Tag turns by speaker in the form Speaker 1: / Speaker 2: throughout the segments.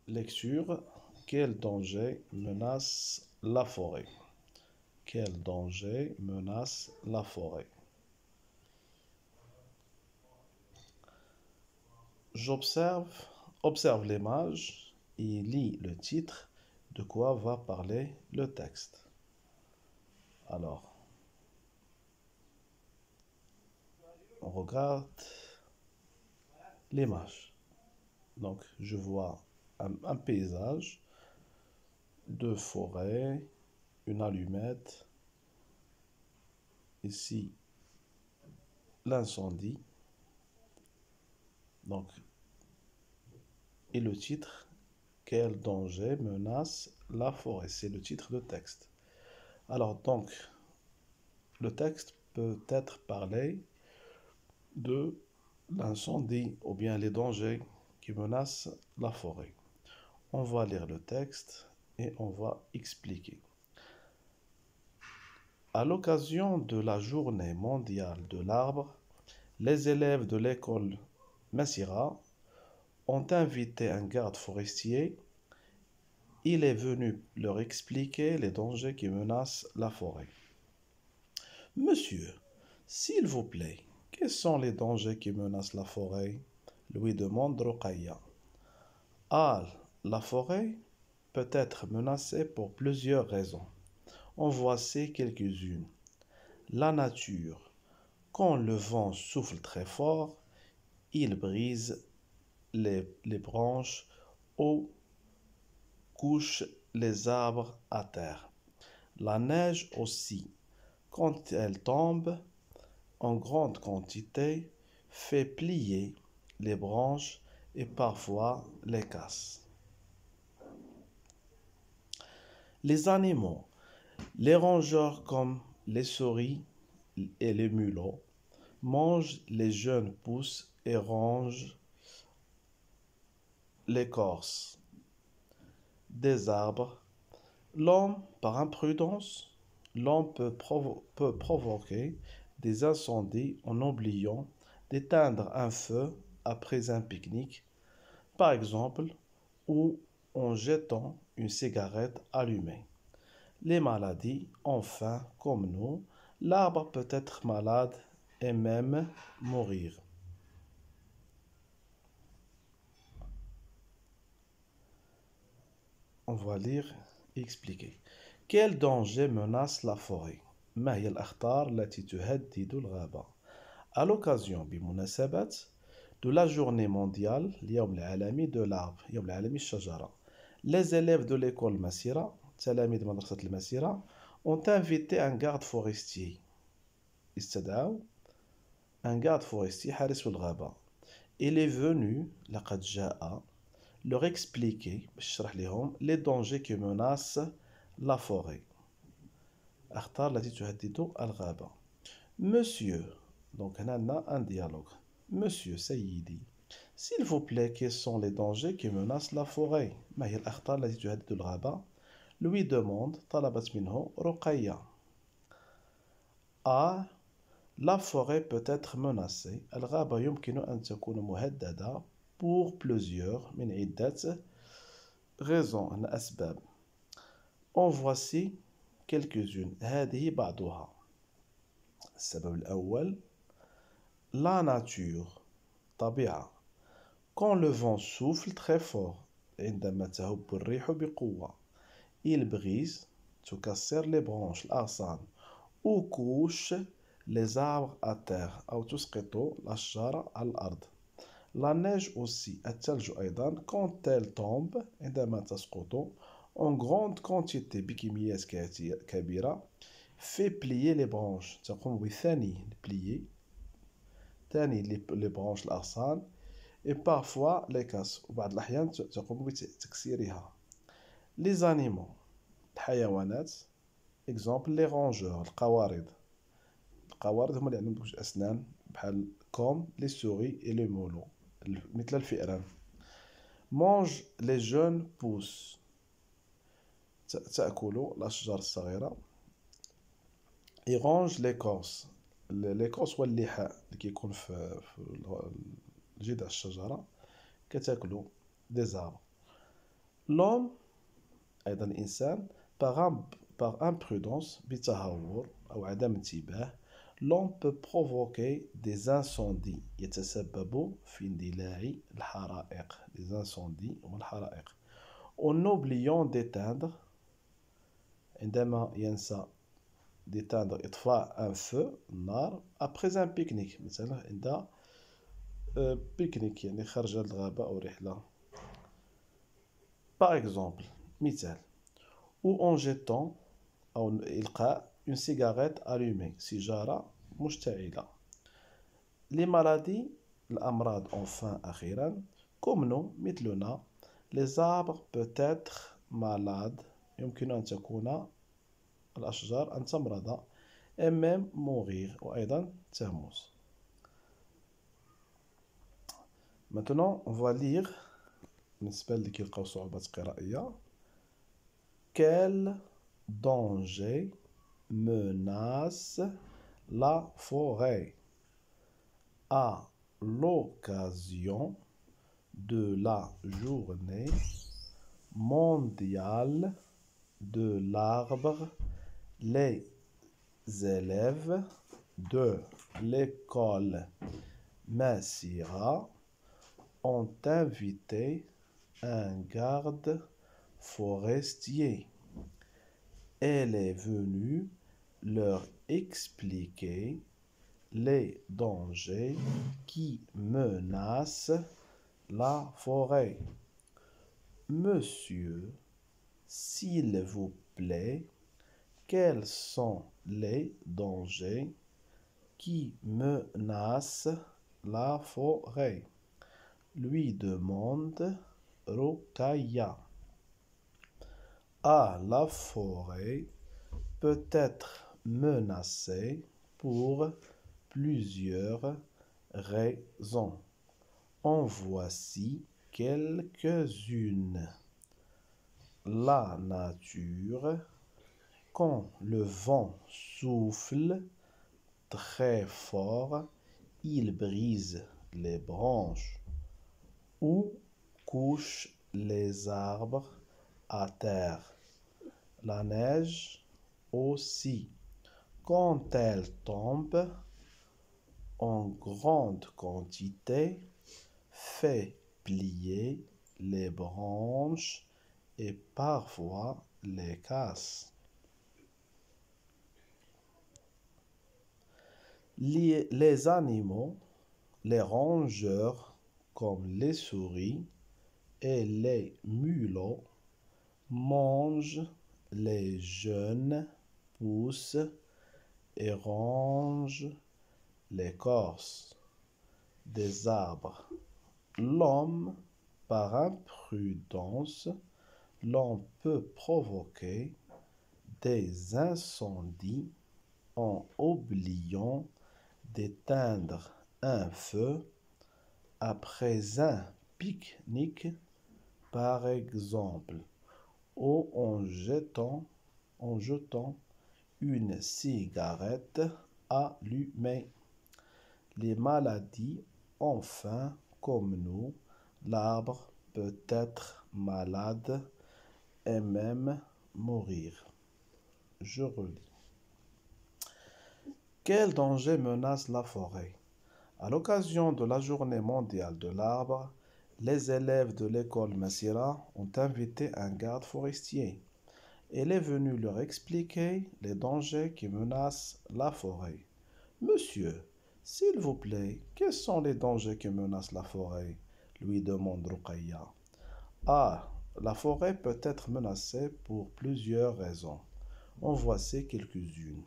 Speaker 1: Lecture. Quel danger menace la forêt? Quel danger menace la forêt? Observe l'image et lis le titre. De quoi va parler le texte? Alors, on regarde l'image. Donc, je vois un paysage de forêt, une allumette, ici l'incendie. Donc, et le titre, quel danger menace la forêt? C'est le titre de texte. Alors, donc, le texte peut être parlé de l'incendie ou bien les dangers qui menacent la forêt. On va lire le texte et on va expliquer. À l'occasion de la journée mondiale de l'arbre, les élèves de l'école Massira ont invité un garde forestier. Il est venu leur expliquer les dangers qui menacent la forêt. Monsieur, s'il vous plaît, quels sont les dangers qui menacent la forêt? Lui demande Rokhaya. Ah, la forêt peut être menacée pour plusieurs raisons. En voici quelques-unes. La nature. Quand le vent souffle très fort, il brise les branches ou couche les arbres à terre. La neige aussi, quand elle tombe en grande quantité, fait plier les branches et parfois les casse. Les animaux, les rongeurs comme les souris et les mulots, mangent les jeunes pousses et rongent l'écorce des arbres. L'homme, par imprudence, l'homme peut provoquer des incendies en oubliant d'éteindre un feu après un pique-nique, par exemple, ou en jetant une cigarette allumée. Les maladies, enfin, comme nous, l'arbre peut être malade et même mourir. On va lire et expliquer. Quel danger menace la forêt? ما هي الأخطار التي تهدد الغابة؟ À l'occasion بمناسبة de la journée mondiale اليوم العالمي de l'arbre اليوم العالمي الشجرة. Les élèves de l'école Massira, تلاميذ مدرسة المسيرة, ont invité un garde forestier. استدعوا un garde forestier حارس في الغابة. Il est venu لقد جاء leur expliquer les dangers qui menacent la forêt. Monsieur, donc on a un dialogue. Monsieur Sayyidi, s'il vous plaît, quels sont les dangers qui menacent la forêt? Lui demande طلبت منه رقية. A. La forêt peut être menacée. الغابة يمكن أن تكون مهددة pour plusieurs من عدة raisons, أسباب. En voici quelques-unes. هذه بعضها. السبب الأول la nature طبيعة. Quand le vent souffle très fort عندما تهب الريح بقوة il brise تكسر les branches الأغصان ou couche les arbres à terre أو تسقط الأشجار على الأرض. La neige aussi, الثلج أيضا, quand elle tombe, عندما تسقط, en grande quantité, بكميات كبيرة, fait plier les branches, تقوم بثاني plier, ثاني les branches الأغصان, et parfois les casse, وبعض الأحيان تقوم بتكسيرها. Les animaux, الحيوانات, exemple les rongeurs, القوارض. القوارض هما اللي عندهم أسنان بحال comme les souris et les mulots. مثل الفئران. mange les jeunes pousses تأكل الأشجار الصغيرة. يرونج l'écorce. l'écorce هو اللحاء اللي كيكون في جذع الشجرة كتاكلو des arbres. L'homme, أيضا الإنسان, par imprudence, بتهور أو عدم انتباه, l'homme peut provoquer des incendies يتسبب في اندلاع الحرائق, des incendies والحرائق, en oubliant d'éteindre, عندما ينسى d'éteindre إطفاء un feu, النار, après un pique-nique, مثلا عند بيكنيك يعني خرج للغابة أو رحلة. Par exemple, مثال, ou en jetant أو إلقاء une cigarette allumée, سيجارة مشتعلة. Les maladies, الأمراض enfin أخيرا, comme nous, مثلنا, les arbres peut être malades, يمكن أن تكون الأشجار أن تمرض, et même mourir, وأيضا تموت. Maintenant, on va lire, بالنسبة اللي كيلقاو صعوبات قرائية, quel danger menace la forêt à l'occasion de la journée mondiale de l'arbre. Les élèves de l'école Massira ont invité un garde forestier. Elle est venue leur expliquer les dangers qui menacent la forêt. Monsieur, s'il vous plaît, quels sont les dangers qui menacent la forêt? Lui demande Rokaya. La forêt peut être menacée pour plusieurs raisons. En voici quelques-unes. La nature, quand le vent souffle très fort, il brise les branches ou couche les arbres à terre. La neige aussi, quand elle tombe en grande quantité, fait plier les branches et parfois les casse. Les animaux, les rongeurs comme les souris et les mulots mangent les jeunes pousses et rongent l'écorce des arbres. L'homme, par imprudence, l'on peut provoquer des incendies en oubliant d'éteindre un feu après un pique-nique, par exemple, ou en jetant une cigarette allumée. Les maladies, enfin, comme nous, l'arbre peut être malade et même mourir. Je relis. Quel danger menace la forêt? À l'occasion de la journée mondiale de l'arbre, les élèves de l'école Massira ont invité un garde forestier. Il est venu leur expliquer les dangers qui menacent la forêt. Monsieur, s'il vous plaît, quels sont les dangers qui menacent la forêt? Lui demande Rukaya. La forêt peut être menacée pour plusieurs raisons. En voici quelques-unes.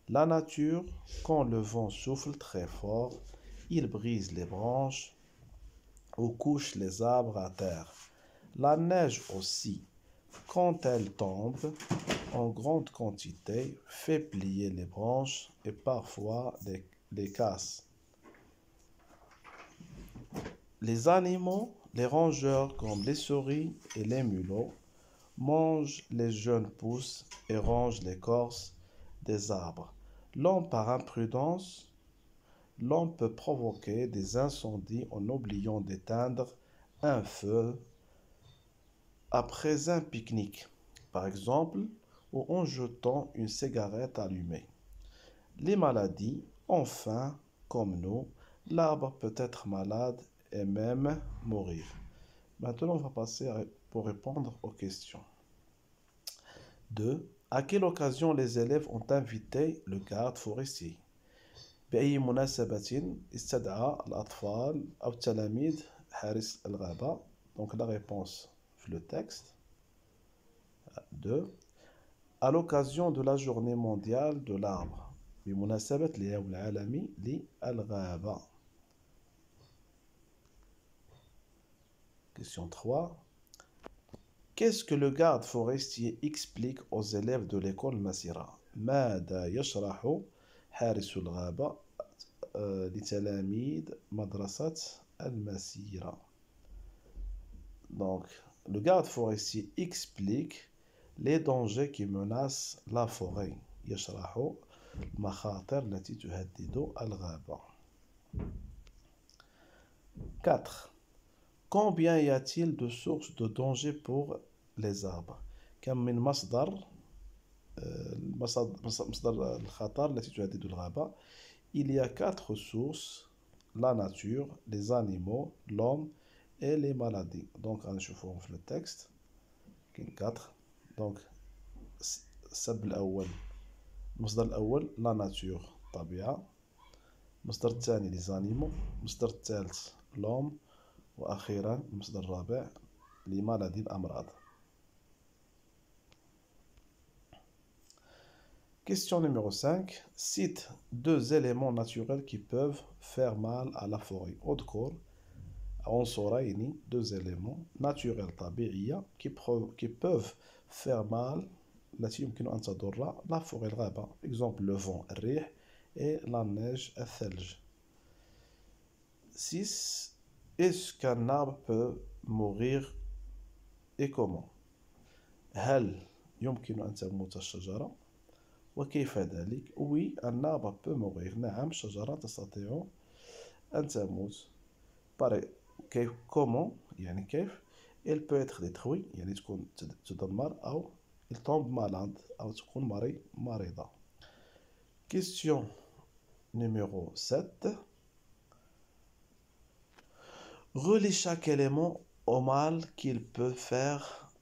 Speaker 1: La nature, quand le vent souffle très fort, il brise les branches ou couche les arbres à terre. La neige aussi, quand elle tombe en grande quantité, fait plier les branches et parfois les casse. Les animaux, les rongeurs comme les souris et les mulots, mangent les jeunes pousses et rongent l'écorce des arbres. L'homme, par imprudence, l'homme peut provoquer des incendies en oubliant d'éteindre un feu après un pique-nique, par exemple, ou en jetant une cigarette allumée. Les maladies, enfin, comme nous, l'arbre peut être malade et même mourir. Maintenant, on va passer pour répondre aux questions. 2. À quelle occasion les élèves ont invité le garde forestier? بأي مناسبة استدعى الأطفال أو التلاميذ حارس الغابة. Donc la réponse في le texte. 2. À l'occasion de la journée mondiale de l'arbre بمناسبة اليوم العالمي للغابة. Question 3. Qu'est-ce que le garde forestier explique aux élèves de l'école Masira? ماذا يشرح حارس الغابة لتلاميذ مدرسة المسيرة. Donc, le garde forestier explique les dangers qui menacent la forêt. يشرح المخاطر التي تهدد الغابة. 4. Combien y a-t-il de sources de danger pour les arbres? كم من مصدر الخطر التي تهدد الغابة. Il y a 4 sources: la nature, les animaux, l'homme et les maladies. Donc, on va le texte. 4. Donc, السبب الأول المصدر الأول la nature طبيعة. المصدر الثاني les animaux. المصدر الثالث l'homme. وأخيرا المصدر الرابع les maladies الأمراض. Question numéro 5. Cite 2 éléments naturels qui peuvent faire mal à la forêt. اذكر عنصرين 2 éléments naturels طبيعية qui peuvent faire mal التي يمكن أن تضر la forêt الغابة. Exemple le vent الريح et la neige الثلج. 6. Est-ce qu'un arbre peut mourir et comment? هل يمكن أن تموت الشجرة؟ وكيف ذلك؟ Oui, un arbre peut mourir. نعم الشجرة تستطيع أن تموت. كيف comment يعني كيف؟ Elle peut être détruite يعني تكون تدمر أو il tombe malade أو تكون مريضة. Question numéro 7. Relie chaque élément au mal qu'il peut faire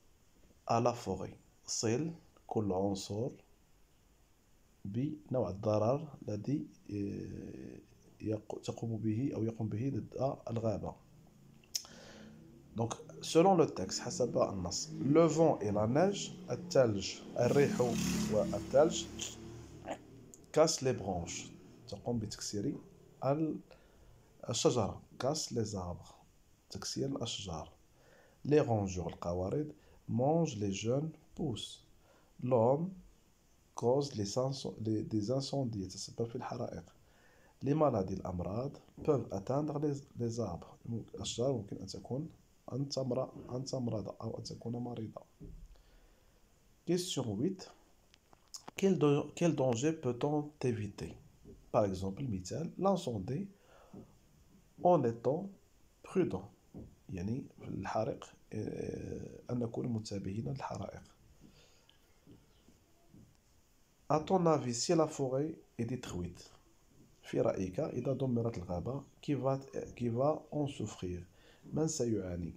Speaker 1: à la forêt. صل كل عنصر بنوع الضرر الذي تقوم به أو يقوم به ضد الغابة. Donc, selon le texte, حسب النص, le vent et la neige, الثلج الريح والثلج, cassent les branches, تقوم بتكسير الشجرة, casse les arbres, تكسير الأشجار. Les rongeurs, القوارض, mangent les jeunes pousses. L'homme cause des incendies, تسبب في الحرائق. Les maladies, الأمراض, peuvent atteindre les arbres. الأشجار ممكن أن تكون أن تمرض أو أن تكون مريضة. Question 8. Quel danger peut-on éviter? Par exemple, مثال l'incendie en étant prudent. يعني الحريق أن نكون منتبهين للحرائق. À ton avis, si la forêt est détruite, في رأيك إذا دمرت الغابة qui va en souffrir? من سيعاني؟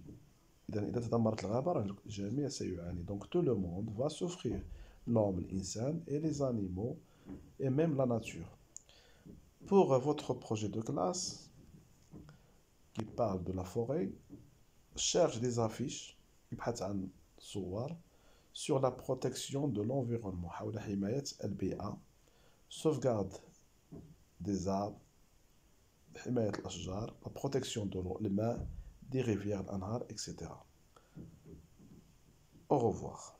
Speaker 1: إذا تدمرت الغابة الجميع سيعاني. Donc tout le monde va souffrir. L'homme, l'insan et les animaux et même la nature. Pour votre projet de classe qui parle de la forêt, cherche des affiches ابحث عن صور sur la protection de l'environnement حول حماية البيئة, sauvegarde des arbres, حماية الأشجار, la protection de l'eau, الماء, des rivières, الأنهار, etc. Au revoir.